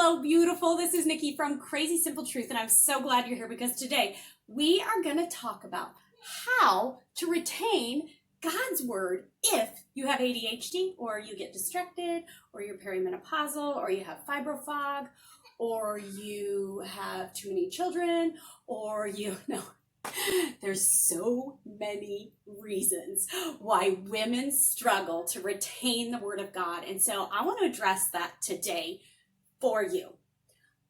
Hello, beautiful. This is Nicki from CrazySimpleTruth, and I'm so glad you're here because today we are going to talk about how to retain God's word if you have ADHD, or you get distracted, or you're perimenopausal, or you have fibrofog, or you have too many children, or there's so many reasons why women struggle to retain the word of God. And so I want to address that today for you.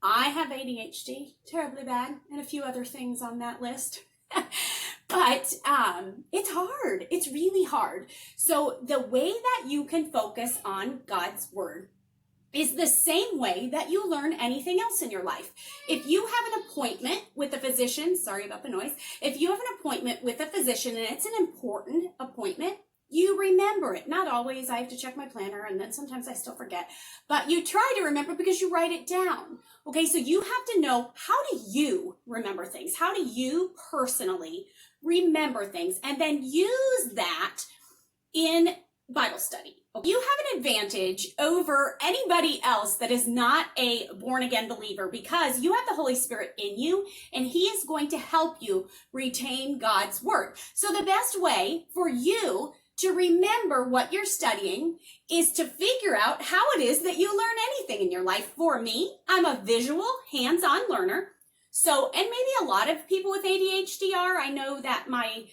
I have ADHD, terribly bad, and a few other things on that list. But it's hard. It's really hard. So the way that you can focus on God's word is the same way that you learn anything else in your life. If you have an appointment with a physician, sorry about the noise, if you have an appointment with a physician and it's an important appointment, you remember it. Not always. I have to check my planner, and then sometimes I still forget. But you try to remember because you write it down. Okay, so you have to know, how do you remember things? How do you personally remember things? And then use that in Bible study. You have an advantage over anybody else that is not a born-again believer because you have the Holy Spirit in you, and He is going to help you retain God's word. So the best way for you to remember what you're studying is to figure out how it is that you learn anything in your life. For me, I'm a visual, hands-on learner. So, and maybe a lot of people with ADHD are. I know that my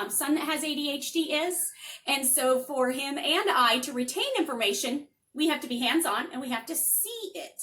son that has ADHD is. And so for him and I to retain information, we have to be hands-on and we have to see it.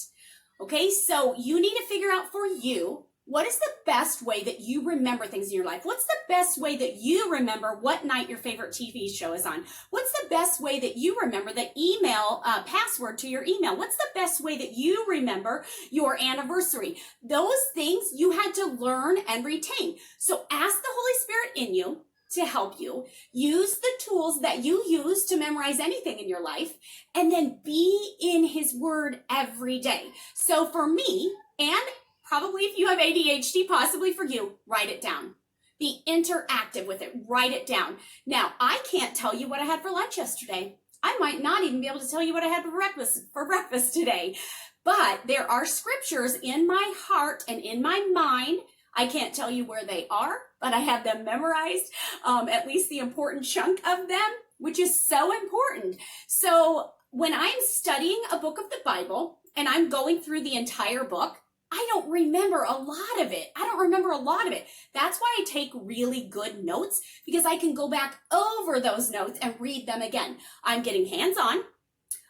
Okay, so you need to figure out for you, what is the best way that you remember things in your life? What's the best way that you remember what night your favorite TV show is on? What's the best way that you remember the email password to your email? What's the best way that you remember your anniversary? Those things you had to learn and retain. So ask the Holy Spirit in you to help you. Use the tools that you use to memorize anything in your life, and then be in His word every day. So for me, and probably if you have ADHD, possibly for you, write it down. Be interactive with it. Write it down. Now, I can't tell you what I had for lunch yesterday. I might not even be able to tell you what I had for breakfast today. But there are scriptures in my heart and in my mind. I can't tell you where they are, but I have them memorized, at least the important chunk of them, which is so important. So when I'm studying a book of the Bible and I'm going through the entire book, I don't remember a lot of it. That's why I take really good notes, because I can go back over those notes and read them again. I'm getting hands-on.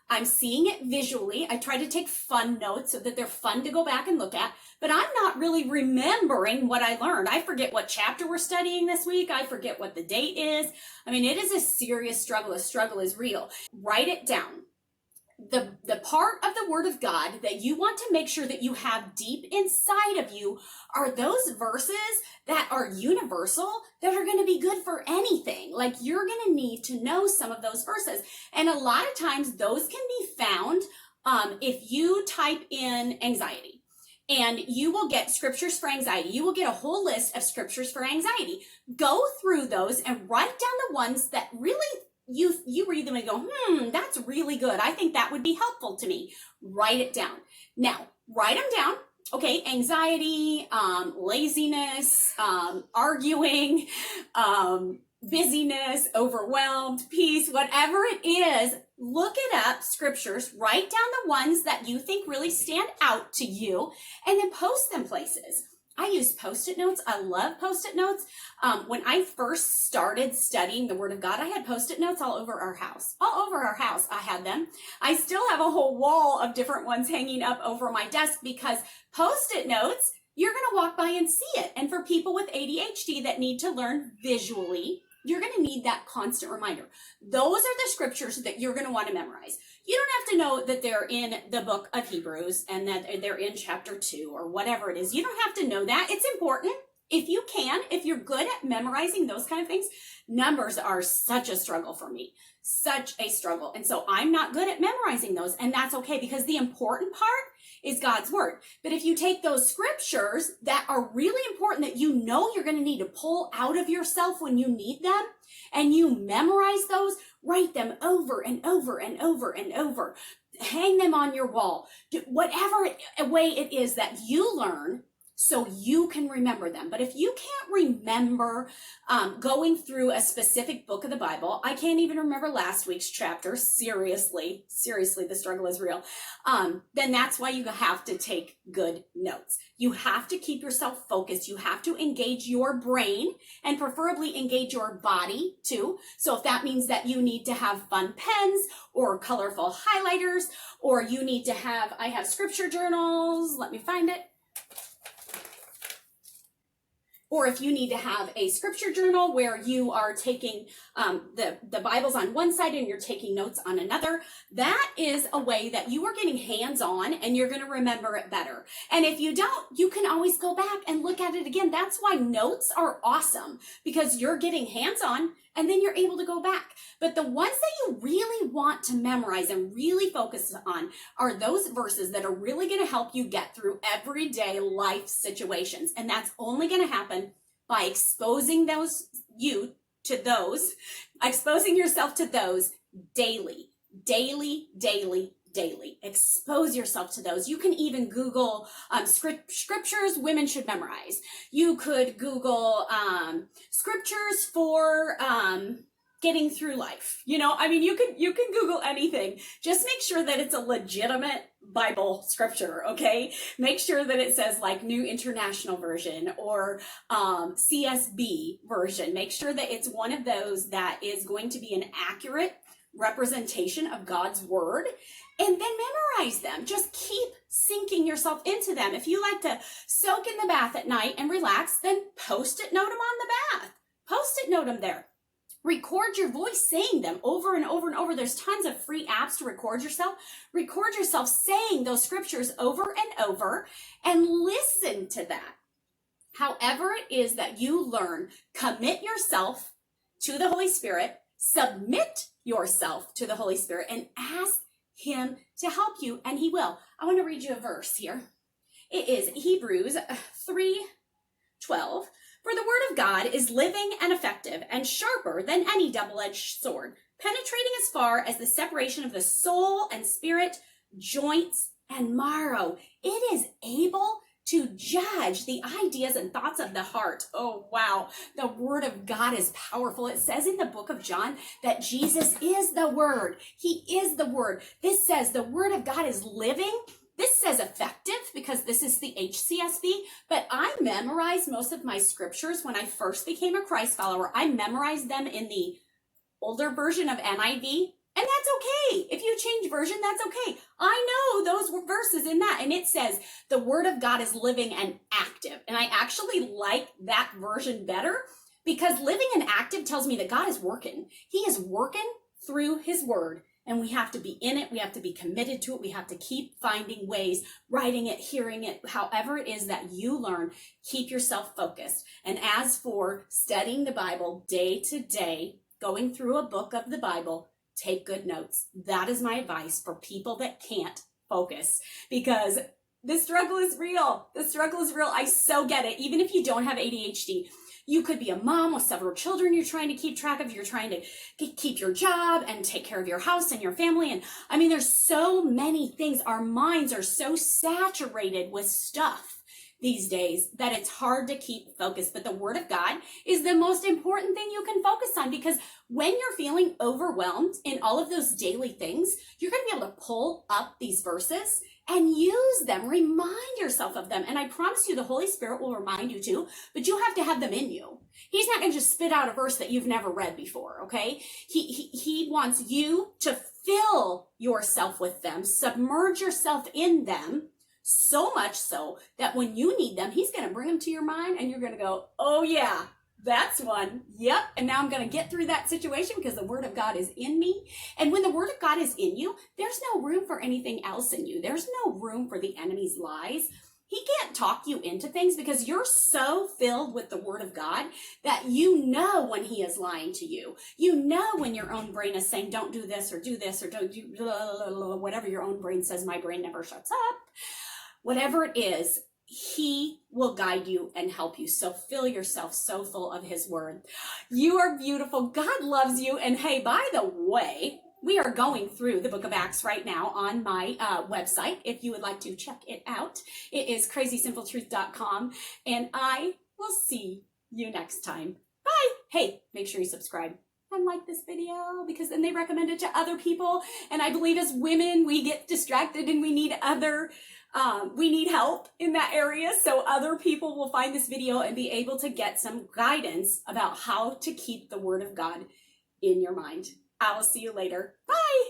I'm seeing it visually. I try to take fun notes so that they're fun to go back and look at, but I'm not really remembering what I learned. I forget what chapter we're studying this week. I forget what the date is. I mean, it is a serious struggle. A struggle is real. Write it down. The part of the Word of God that you want to make sure that you have deep inside of you are those verses that are universal, that are going to be good for anything. Like, you're going to need to know some of those verses. And a lot of times those can be found if you type in anxiety. And you will get scriptures for anxiety. You will get a whole list of scriptures for anxiety. Go through those and write down the ones that really you read them and go, that's really good. I think that would be helpful to me. Write it down. Now, write them down. Okay, anxiety, laziness, arguing, busyness, overwhelmed, peace, whatever it is, look it up, scriptures, write down the ones that you think really stand out to you, and then post them places. I use Post-it notes. I love Post-it notes. When I first started studying the Word of God, I had Post-it notes all over our house. All over our house, I had them. I still have a whole wall of different ones hanging up over my desk, because Post-it notes, you're going to walk by and see it. And for people with ADHD that need to learn visually, you're going to need that constant reminder. Those are the scriptures that you're going to want to memorize. You don't have to know that they're in the book of Hebrews and that they're in chapter 2 or whatever it is. You don't have to know that. It's important. If you can, if you're good at memorizing those kind of things. Numbers are such a struggle for me. Such a struggle. And so I'm not good at memorizing those. And that's okay, because the important part is God's word. But if you take those scriptures that are really important, that you know you're going to need to pull out of yourself when you need them, and you memorize those, write them over and over and over and over. hang them on your wall. Whatever way it is that you learn, so you can remember them. But if you can't remember going through a specific book of the Bible, I can't even remember last week's chapter. Seriously, the struggle is real. Then that's why you have to take good notes. You have to keep yourself focused. You have to engage your brain and preferably engage your body too. So if that means that you need to have fun pens or colorful highlighters, or you need to have, I have scripture journals. Let me find it. Or if you need to have a scripture journal where you are taking the Bibles on one side and you're taking notes on another, that is a way that you are getting hands-on and you're going to remember it better. And if you don't, you can always go back and look at it again. That's why notes are awesome, because you're getting hands-on and then you're able to go back. But the ones that you really want to memorize and really focus on are those verses that are really going to help you get through everyday life situations. And that's only going to happen by exposing exposing yourself to those daily. Expose yourself to those. You can even Google scriptures women should memorize. You could Google scriptures for getting through life. You know, I mean, you can Google anything. Just make sure that it's a legitimate Bible scripture, okay? Make sure that it says like New International Version or CSB version. Make sure that it's one of those that is going to be an accurate representation of God's word, and then memorize them. Just keep sinking yourself into them. If you like to soak in the bath at night and relax, then post-it note them on the bath. Post-it note them there. Record your voice saying them over and over and over. There's tons of free apps to record yourself. Record yourself saying those scriptures over and over and listen to that. However it is that you learn, commit yourself to the Holy Spirit, submit yourself to the Holy Spirit, and ask him to help you, and he will. I want to read you a verse here. It is Hebrews 3:12. For the word of God is living and effective and sharper than any double-edged sword, penetrating as far as the separation of the soul and spirit, joints and marrow. It is able to judge the ideas and thoughts of the heart. Oh, wow. The word of God is powerful. It says in the book of John that Jesus is the word. He is the word. This says the word of God is living. This says effective because this is the HCSB, but I memorized most of my scriptures when I first became a Christ follower. I memorized them in the older version of NIV. And that's okay. If you change version, that's okay. I know those verses in that. And it says the word of God is living and active. And I actually like that version better because living and active tells me that God is working. He is working through his word. And we have to be in it. We have to be committed to it. We have to keep finding ways, writing it, hearing it, however it is that you learn, keep yourself focused. And as for studying the Bible day to day, going through a book of the Bible, take good notes. That is my advice for people that can't focus, because the struggle is real. The struggle is real. I so get it. Even if you don't have ADHD, you could be a mom with several children you're trying to keep track of. You're trying to keep your job and take care of your house and your family. And I mean, there's so many things. Our minds are so saturated with stuff these days that it's hard to keep focused. But the word of God is the most important thing you can focus on, because when you're feeling overwhelmed in all of those daily things, you're going to be able to pull up these verses and use them, remind yourself of them. And I promise you the Holy Spirit will remind you too, but you have to have them in you. He's not going to just spit out a verse that you've never read before, okay? He wants you to fill yourself with them, submerge yourself in them, so much so that when you need them, he's going to bring them to your mind and you're going to go, oh yeah, that's one. Yep. And now I'm going to get through that situation because the word of God is in me. And when the word of God is in you, there's no room for anything else in you. There's no room for the enemy's lies. He can't talk you into things because you're so filled with the word of God that you know when he is lying to you. You know when your own brain is saying, don't do this or don't do whatever your own brain says. My brain never shuts up. Whatever it is, he will guide you and help you. So fill yourself so full of his word. You are beautiful. God loves you. And hey, by the way, We are going through the book of Acts right now on my website. If you would like to check it out, it is CrazySimpleTruth.com, and I will see you next time. Bye. Hey, make sure you subscribe and like this video, because then they recommend it to other people. And I believe as women, we get distracted and we need help in that area. So other people will find this video and be able to get some guidance about how to keep the Word of God in your mind. I will see you later. Bye.